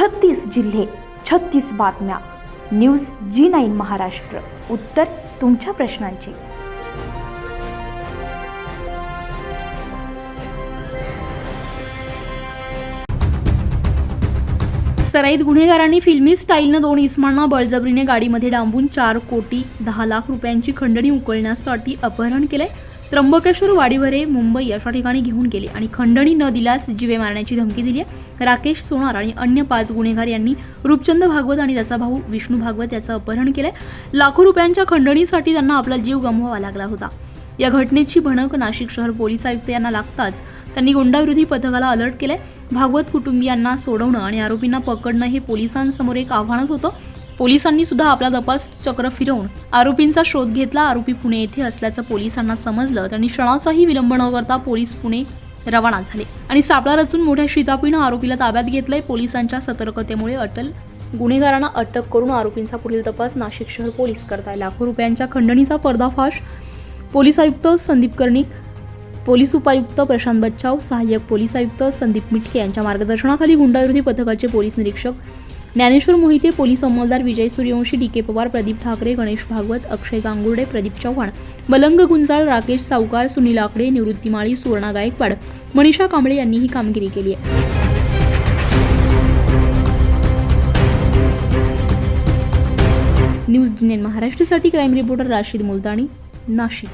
36 जिल्हे, 36 बातम्या. News G9 Maharashtra. उत्तर तुमच्या प्रश्नांची. सराईत गुन्हेगारांनी फिल्मी स्टाईलनं 2 इसमांना बळजबरीने गाडीमध्ये डांबून 4 कोटी 10 लाख रुपयांची खंडणी उकळण्यासाठी अपहरण केले. त्र्यंबकेश्वर, वाडीवरे, मुंबई अशा ठिकाणी घेऊन गेले आणि खंडणी न दिल्यास जीवे मारण्याची धमकी दिली आहे. राकेश सोनार आणि अन्य 5 गुन्हेगार यांनी रूपचंद भागवत आणि त्याचा भाऊ विष्णू भागवत याचं अपहरण केलंय. लाखो रुपयांच्या खंडणीसाठी त्यांना आपला जीव गमवावा लागला होता. या घटनेची भनक नाशिक शहर पोलीस आयुक्त यांना लागताच त्यांनी गुंडाविरोधी पथकाला अलर्ट केले. भागवत कुटुंबियांना सोडवणं आणि आरोपींना पकडणं हे पोलिसांसमोर एक आव्हानच होतं. पोलिसांनी सुद्धा आपला तपास चक्र फिरवून आरोपींचा शोध घेतला. आरोपी पुणे येथे असल्याचं पोलिसांना समजलं. त्यांनी क्षणाचाही विलंब न करता पोलीस पुणे रवाना झाले आणि सापळा रचून मोठ्या शिताफीनं आरोपीला ताब्यात घेतलंय. पोलिसांच्या सतर्कतेमुळे गुन्हेगारांना अटक करून आरोपींचा पुढील तपास नाशिक शहर पोलीस करताय. लाखो रुपयांच्या खंडणीचा पर्दाफाश. पोलीस आयुक्त संदीप कर्णिक, पोलीस उपायुक्त प्रशांत बच्चाव, सहाय्यक पोलीस आयुक्त संदीप मिटके यांच्या मार्गदर्शनाखाली गुंडाविरोधी पथकाचे पोलीस निरीक्षक ज्ञानेश्वर मोहिते, पोलीस अंमलदार विजय सूर्यवंशी, DK पवार, प्रदीप ठाकरे, गणेश भागवत, अक्षय गांगुर्डे, प्रदीप चव्हाण, मलंग गुंजाळ, राकेश सावकार, सुनील आकडे, निवृत्ती माळी, सुवर्णा गायकवाड, मनीषा कांबळे यांनी ही कामगिरी केली आहे. न्यूज G9 महाराष्ट्रासाठी क्राईम रिपोर्टर राशीद मुलतानी, नाशिक.